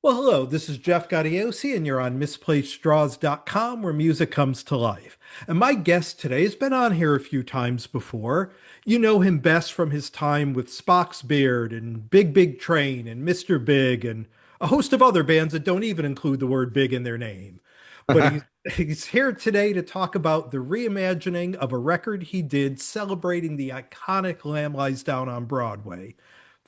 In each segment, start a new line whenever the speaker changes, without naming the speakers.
Well, hello, this is Jeff Gaudiosi, and you're on misplacedstraws.com where music comes to life. And my guest today has been on here a few times before. You know him best from his time with Spock's Beard and Big Big Train and Mr. Big and a host of other bands that don't even include the word big in their name. But he's here today to talk about the reimagining of a record he did celebrating the iconic Lamb Lies Down on Broadway.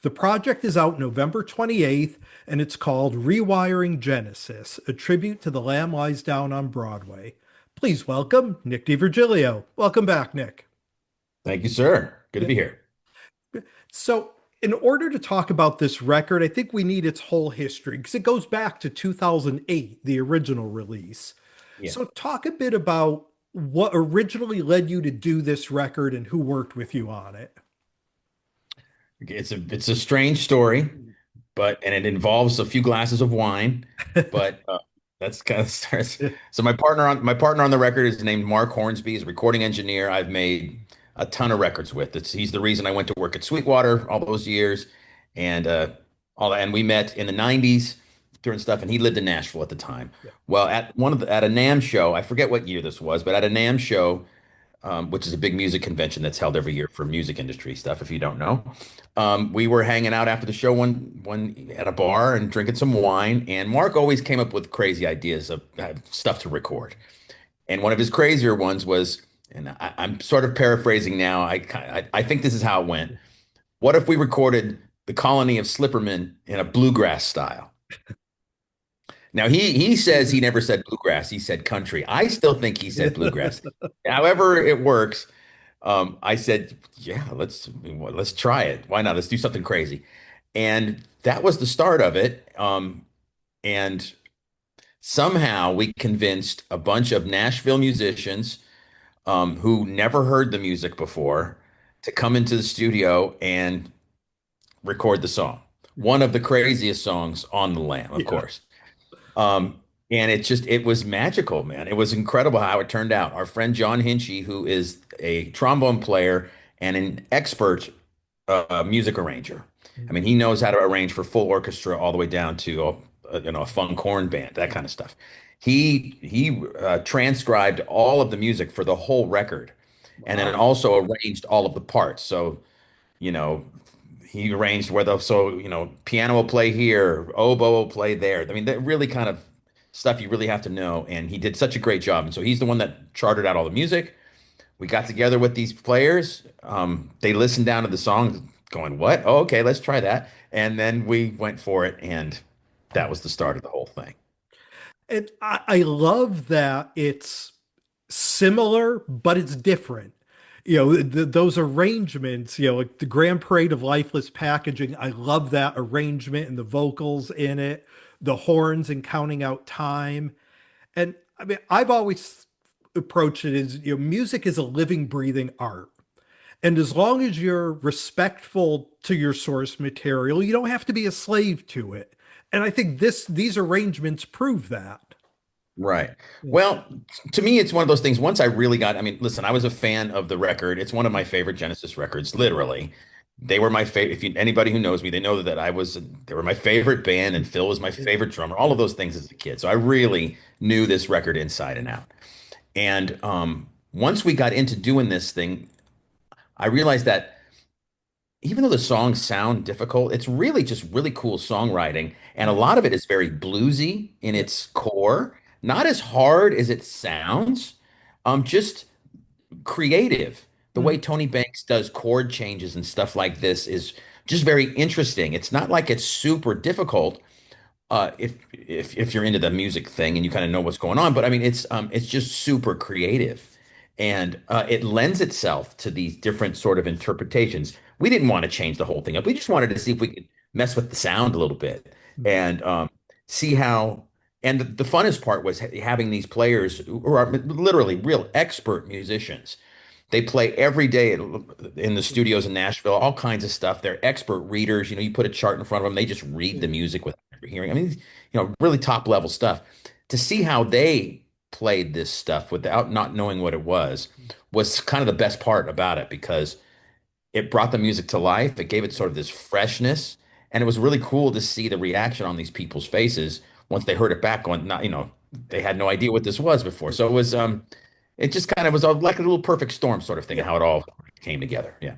The project is out November 28th, and it's called Rewiring Genesis, a tribute to The Lamb Lies Down on Broadway. Please welcome Nick DiVirgilio. Welcome back, Nick.
Thank you, sir. Good to be here.
So, in order to talk about this record, I think we need its whole history because it goes back to 2008, the original release.
Yeah.
So, talk a bit about what originally led you to do this record and who worked with you on it.
It's a strange story, but and it involves a few glasses of wine, but that's kind of starts. So my partner on the record is named Mark Hornsby. He's a recording engineer. I've made a ton of records with. He's the reason I went to work at Sweetwater all those years, and and we met in the '90s doing stuff. And he lived in Nashville at the time.
Yeah.
Well, at a NAMM show, I forget what year this was, but at a NAMM show, which is a big music convention that's held every year for music industry stuff, if you don't know. We were hanging out after the show one at a bar and drinking some wine, and Mark always came up with crazy ideas of stuff to record. And one of his crazier ones was, and I'm sort of paraphrasing now. I think this is how it went. What if we recorded the colony of Slipperman in a bluegrass style? Now he says he never said bluegrass. He said country. I still think he said bluegrass. However it works, I said, yeah, let's try it. Why not? Let's do something crazy. And that was the start of it. And somehow we convinced a bunch of Nashville musicians who never heard the music before to come into the studio and record the song. One of the craziest songs on the Lamb, of
Yeah.
course. And it was magical, man. It was incredible how it turned out. Our friend John Hinchy, who is a trombone player and an expert music arranger. I mean, he knows how to arrange for full orchestra all the way down to a funk horn band, that kind of stuff. He transcribed all of the music for the whole record, and then
Wow.
also arranged all of the parts. So you know, he arranged piano will play here, oboe will play there. I mean, that really kind of stuff you really have to know. And he did such a great job. And so he's the one that charted out all the music. We got together with these players. They listened down to the song, going, "What? Oh, okay, let's try that." And then we went for it, and that was the start of the whole thing.
And I love that it's similar, but it's different. Those arrangements, like the Grand Parade of Lifeless Packaging, I love that arrangement and the vocals in it, the horns and counting out time. And I mean, I've always approached it as, music is a living, breathing art. And as long as you're respectful to your source material, you don't have to be a slave to it. And I think these arrangements prove that.
Right.
Yeah.
Well, to me, it's one of those things. Once I really got, I mean, listen, I was a fan of the record. It's one of my favorite Genesis records, literally. They were my favorite. If anybody who knows me, they know that they were my favorite band, and Phil was my favorite drummer, all of those things as a kid. So I really knew this record inside and out. And once we got into doing this thing, I realized that even though the songs sound difficult, it's really just really cool songwriting. And a lot of it is very bluesy in
Yeah.
its core, not as hard as it sounds, just creative. The way
Mhm.
Tony Banks does chord changes and stuff like this is just very interesting. It's not like it's super difficult, if you're into the music thing and you kind of know what's going on. But I mean, it's just super creative, and it lends itself to these different sort of interpretations. We didn't want to change the whole thing up. We just wanted to see if we could mess with the sound a little bit and see how. And the funnest part was having these players who are literally real expert musicians. They play every day in the studios in Nashville, all kinds of stuff. They're expert readers. You put a chart in front of them, they just read the music without hearing. I mean, really top level stuff. To see how they played this stuff without not knowing what it was kind of the best part about it because it brought the music to life. It gave it sort of this freshness, And it was really cool to see the reaction on these people's faces once they heard it back going, not, they had no idea what this was before. So it just kind of was like a little perfect storm sort of thing,
Yeah.
how it all came together. Yeah.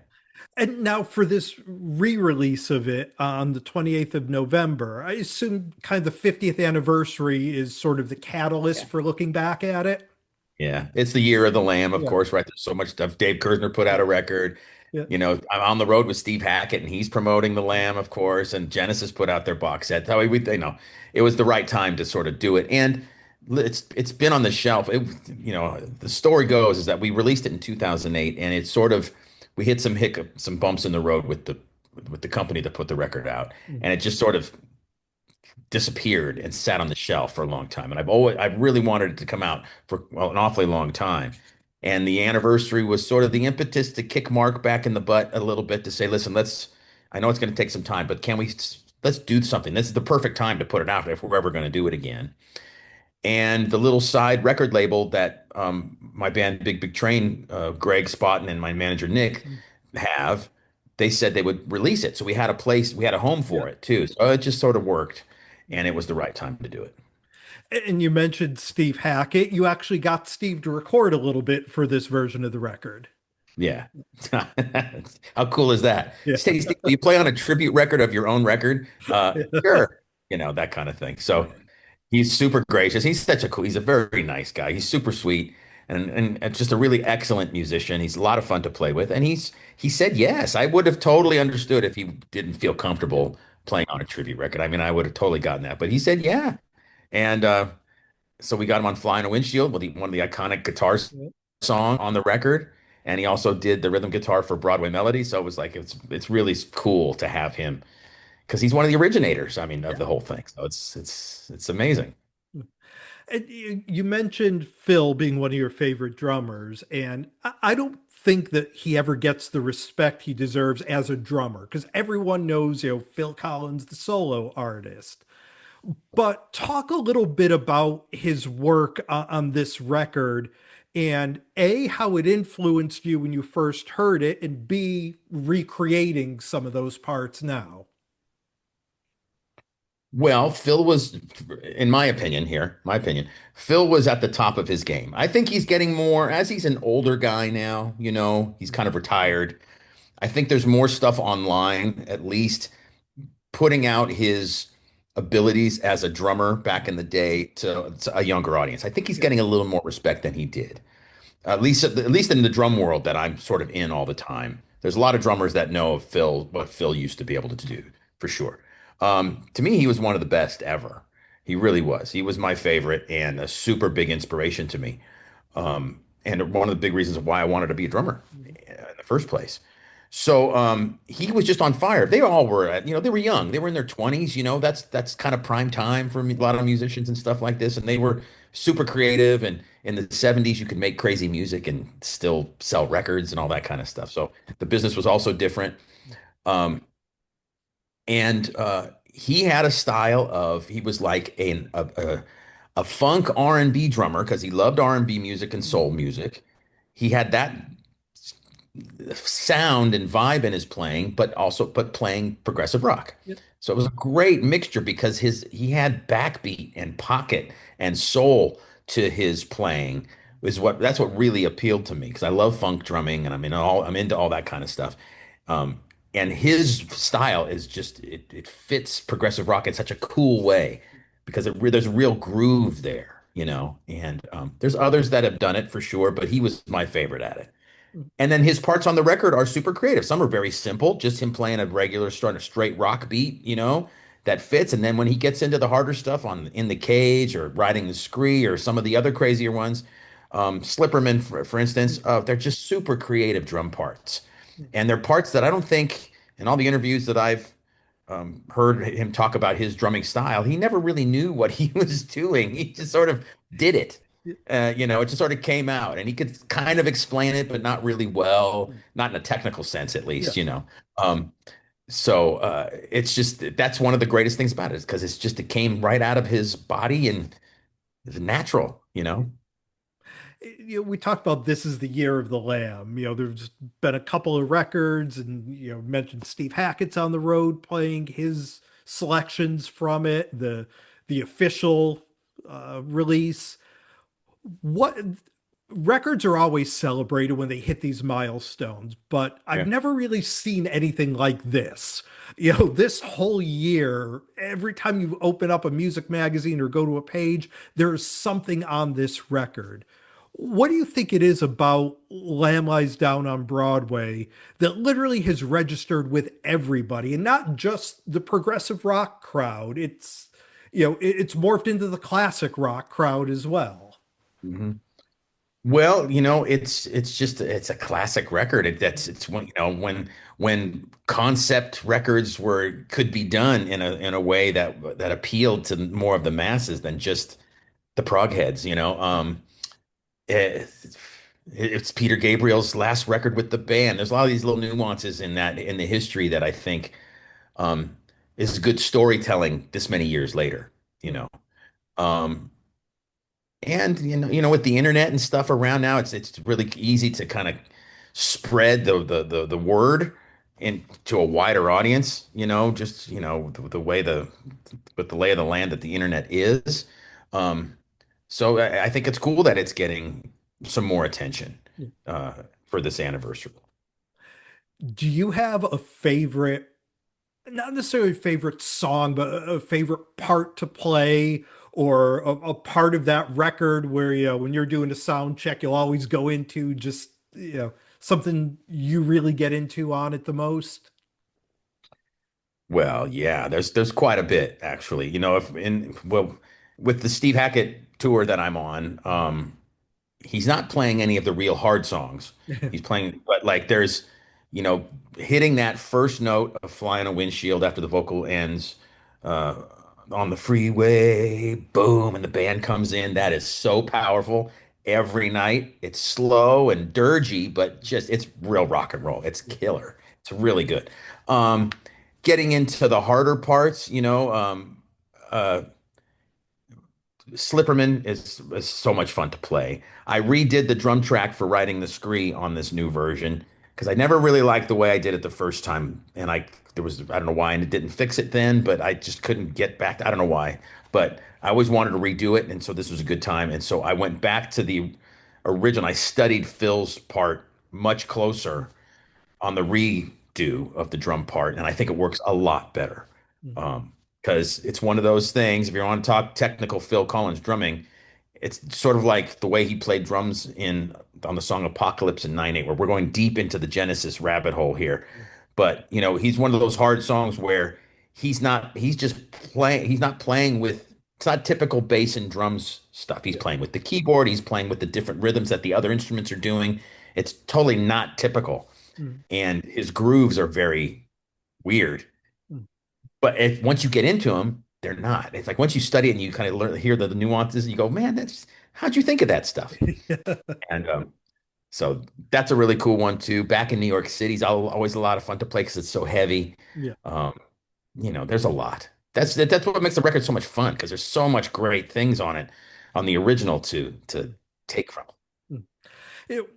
And now for this re-release of it on the 28th of November, I assume kind of the 50th anniversary is sort of the catalyst
Yeah.
for looking back at it.
Yeah. It's the year of the Lamb, of
Yeah.
course, right? There's so much stuff. Dave Kersner put out
Yeah.
a record.
Yeah.
I'm on the road with Steve Hackett, and he's promoting the Lamb, of course, and Genesis put out their box set. So it was the right time to sort of do it, and it's been on the shelf. The story goes is that we released it in 2008, and it's sort of we hit some bumps in the road with the company that put the record out,
Mm.
and it just sort of disappeared and sat on the shelf for a long time. And I've really wanted it to come out for an awfully long time. And the anniversary was sort of the impetus to kick Mark back in the butt a little bit to say, listen, I know it's going to take some time, but let's do something. This is the perfect time to put it out if we're ever going to do it again. And the little side record label that my band Big Big Train, Greg Spotton and my manager Nick
Mm.
have, they said they would release it. So we had a home
Yeah.
for it too. So it just sort of worked, and it was the right time to do it.
And you mentioned Steve Hackett. You actually got Steve to record a little bit for this version of the record.
Yeah. How cool is that?
Yeah.
Steve, will you play on a tribute record of your own record?
Yeah.
Sure. That kind of thing. So he's super gracious. He's a very nice guy. He's super sweet and just a really excellent musician. He's a lot of fun to play with. And he said yes. I would have totally understood if he didn't feel
Yeah.
comfortable playing on a tribute record. I mean, I would have totally gotten that. But he said yeah. And so we got him on Fly on a Windshield with one of the iconic guitars
Yeah.
song on the record. And he also did the rhythm guitar for Broadway Melody. So it was like it's really cool to have him because he's one of the originators, I mean, of
Yeah.
the whole thing. So it's amazing.
And you mentioned Phil being one of your favorite drummers, and I don't think that he ever gets the respect he deserves as a drummer because everyone knows, Phil Collins, the solo artist. But talk a little bit about his work on this record and A, how it influenced you when you first heard it, and B, recreating some of those parts now.
Well, Phil was, in my opinion, Phil was at the top of his game. I think he's getting more, as he's an older guy now, he's kind of retired. I think there's more stuff online, at least putting out his abilities as a drummer back in the day to a younger audience. I think he's
Yeah.
getting a little more respect than he did. At least in the drum world that I'm sort of in all the time. There's a lot of drummers that know of what Phil used to be able to do, for sure. To me, he was one of the best ever. He really was. He was my favorite and a super big inspiration to me. And one of the big reasons why I wanted to be a drummer in the first place. So he was just on fire. They all were, they were young. They were in their 20s. That's kind of prime time for a lot of musicians and stuff like this. And they were super creative. And in the 70s, you could make crazy music and still sell records and all that kind of stuff. So the business was also different. Um, and he had a style he was like a funk R&B drummer because he loved R&B music and soul music. He had that sound and vibe in his playing, but playing progressive rock.
Yep.
So it was a great mixture because he had backbeat and pocket and soul to his playing that's what really appealed to me because I love funk drumming and I'm into all that kind of stuff. Um, and his style is just it fits progressive rock in such a cool way because there's a real groove there, and there's others that have done it for sure, but he was my favorite at it. And then his parts on the record are super creative. Some are very simple, just him playing a regular straight rock beat, that fits. And then when he gets into the harder stuff on In the Cage or Riding the Scree or some of the other crazier ones, Slipperman, for instance, they're just super creative drum parts. And they're parts that I don't think in all the interviews that I've heard him talk about his drumming style, he never really knew what he was doing. He just sort of did it. It just sort of came out and he could kind of explain it, but not really well, not in a technical sense, at
Yeah.
least. Um, so it's just that's one of the greatest things about it is because it came right out of his body and it's natural.
We talked about This Is the Year of the Lamb. There's been a couple of records, and mentioned Steve Hackett's on the road playing his selections from it. The official release. What records are always celebrated when they hit these milestones, but I've
Yeah.
never really seen anything like this. This whole year, every time you open up a music magazine or go to a page, there's something on this record. What do you think it is about Lamb Lies Down on Broadway that literally has registered with everybody and not just the progressive rock crowd? It's morphed into the classic rock crowd as well.
Mhm. Well, it's a classic record. It's when when concept records could be done in a way that appealed to more of the masses than just the prog heads. It, it's Peter Gabriel's last record with the band. There's a lot of these little nuances in the history that I think um, is good storytelling this many years later. You know. Um, And with the internet and stuff around now, it's really easy to kind of spread the word into a wider audience, just the way with the lay of the land that the internet is. Um, so I think it's cool that it's getting some more attention uh, for this anniversary.
Do you have a favorite, not necessarily a favorite song, but a favorite part to play or a part of that record where, when you're doing a sound check, you'll always go into just, something you really get into on it the most?
Well, yeah, there's quite a bit actually. If in well with the Steve Hackett tour that I'm on, he's not playing any of the real hard songs. He's playing, but like there's, you know, hitting that first note of Fly on a Windshield after the vocal ends, uh, on the freeway, boom, and the band comes in. That is so powerful every night. It's slow and dirgy, but just it's real rock and roll. It's killer. It's really good. Um, Getting into the harder parts, uh, Slipperman is so much fun to play. I redid the drum track for writing the scree on this new version because I never really liked the way I did it the first time, and I don't know why, and it didn't fix it then, but I just couldn't get back. I don't know why, but I always wanted to redo it, and so this was a good time, and so I went back to the original. I studied Phil's part much closer on the redo of the drum part, and I think it works a lot better. Because it's one of those things. If you want to talk technical Phil Collins drumming, it's sort of like the way he played drums in on the song Apocalypse in 9/8, where we're going deep into the Genesis rabbit hole here. But he's one of those hard songs where he's not playing with it's not typical bass and drums stuff. He's playing with the keyboard, he's playing with the different rhythms that the other instruments are doing. It's totally not typical. And his grooves are very weird. But if once you get into them, they're not. It's like once you study it and you kind of hear the nuances, and you go, man, that's how'd you think of that stuff? And so that's a really cool one too. Back in New York City is always a lot of fun to play because it's so heavy.
Yeah.
Um, there's a lot. That's what makes the record so much fun because there's so much great things on it, on the original to take from.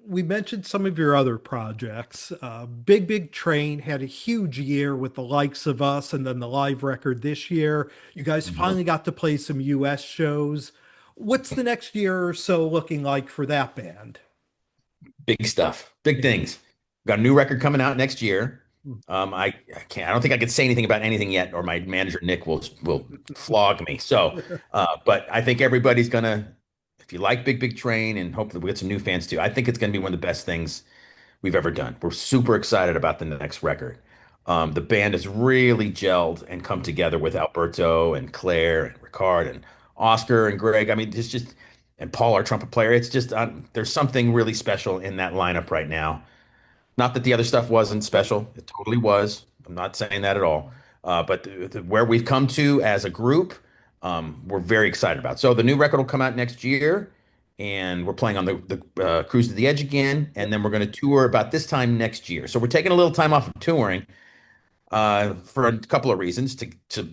We mentioned some of your other projects. Big Big Train had a huge year with the likes of us, and then the live record this year. You guys
Mhm.
finally got to play some US shows. What's the next year or so looking like for that band?
Big stuff, big
Yeah.
things. Got a new record coming out next year.
Mm.
I can't. I don't think I can say anything about anything yet, or my manager Nick will flog me. So, but I think everybody's gonna. If you like Big Big Train, and hopefully we get some new fans too, I think it's gonna be one of the best things we've ever done. We're super excited about the next record. The band has really gelled and come together with Alberto and Claire and Ricard and Oscar and Greg. I mean, it's just and Paul, our trumpet player. It's just there's something really special in that lineup right now. Not that the other stuff wasn't special. It totally was. I'm not saying that at all. But where we've come to as a group, we're very excited about. So the new record will come out next year, and we're playing on the Cruise to the Edge again, and then we're going to tour about this time next year. So we're taking a little time off of touring for a couple of reasons to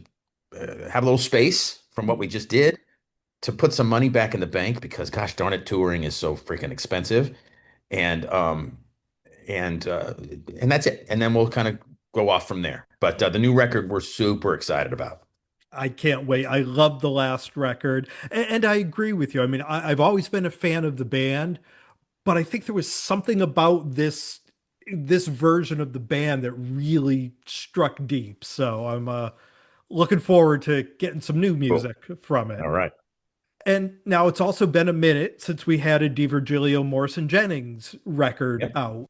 have a little space from what we just did, to put some money back in the bank because gosh darn it, touring is so freaking expensive. And and uh and that's it. And then we'll kind of go off from there. But the new record we're super excited about.
I can't wait. I love the last record. And I agree with you. I mean, I've always been a fan of the band, but I think there was something about this version of the band that really struck deep. So I'm looking forward to getting some new
Cool.
music from it.
All right.
And now it's also been a minute since we had a DiVirgilio Morrison Jennings record
Yep.
out.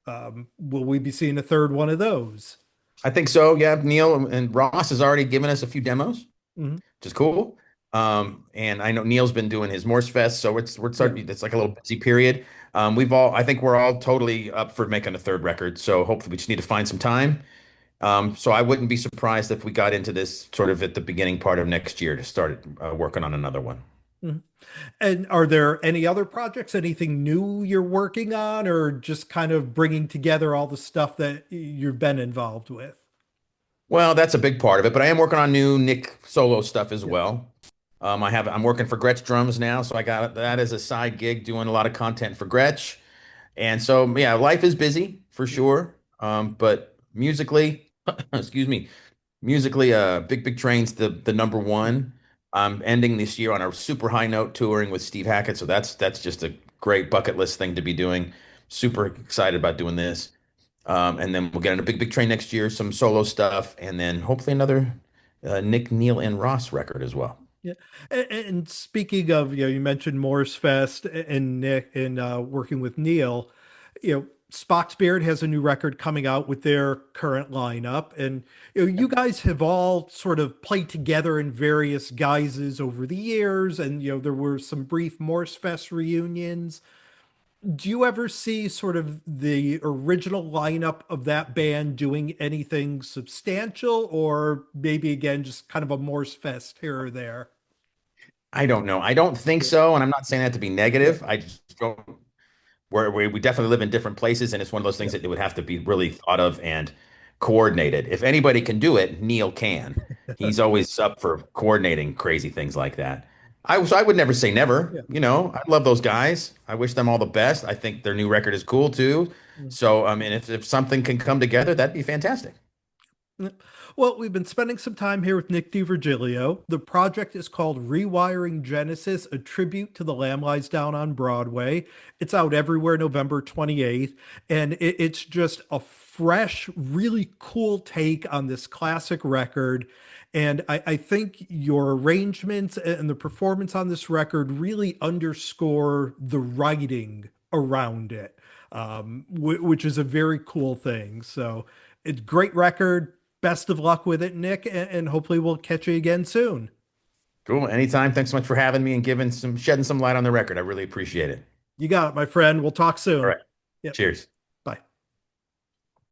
Will we be seeing a third one of those?
I think so. Yeah, Neil and Ross has already given us a few demos,
Mhm.
which is cool. And I know Neil's been doing his Morse Fest, so we're
Yeah.
starting. It's like a little busy period. I think we're all totally up for making a third record. So hopefully, we just need to find some time. So I wouldn't be surprised if we got into this sort of at the beginning part of next year to start working on another one.
Mhm. And are there any other projects, anything new you're working on, or just kind of bringing together all the stuff that you've been involved with?
Well, that's a big part of it, but I am working on new Nick solo stuff as
Yeah.
well. I'm working for Gretsch Drums now, so I got that as a side gig, doing a lot of content for Gretsch. And so, yeah, life is busy for
Yeah.
sure. But musically, excuse me, musically, Big Big Train's the number one. I'm ending this year on a super high note touring with Steve Hackett, so that's just a great bucket list thing to be doing. Super excited about doing this. And then we'll get on a Big Big Train next year, some solo stuff, and then hopefully another Nick, Neil, and Ross record as well.
Yeah. And speaking of, you mentioned Morris Fest and Nick and working with Neil, Spock's Beard has a new record coming out with their current lineup. And, you guys have all sort of played together in various guises over the years. And, there were some brief Morse Fest reunions. Do you ever see sort of the original lineup of that band doing anything substantial, or maybe again, just kind of a Morse Fest here or there?
I don't know. I don't think
Yeah.
so, and I'm not saying that to be
Yeah.
negative. I just don't. We definitely live in different places, and it's one of those things
Yeah.
that it would have to be really thought of and coordinated. If anybody can do it, Neil can. He's always up for coordinating crazy things like that. So I would never say never.
Yeah.
I love those guys. I wish them all the best. I think their new record is cool too.
Mm.
So I mean, if something can come together, that'd be fantastic.
Yeah. Well, we've been spending some time here with Nick DiVirgilio. The project is called Rewiring Genesis, a tribute to The Lamb Lies Down on Broadway. It's out everywhere November 28th, and it's just a fresh, really cool take on this classic record. And I think your arrangements and the performance on this record really underscore the writing around it, which is a very cool thing. So it's a great record. Best of luck with it, Nick, and hopefully we'll catch you again soon.
Cool. Anytime. Thanks so much for having me and shedding some light on the record. I really appreciate it.
You got it, my friend. We'll talk
All
soon.
right.
Yep.
Cheers.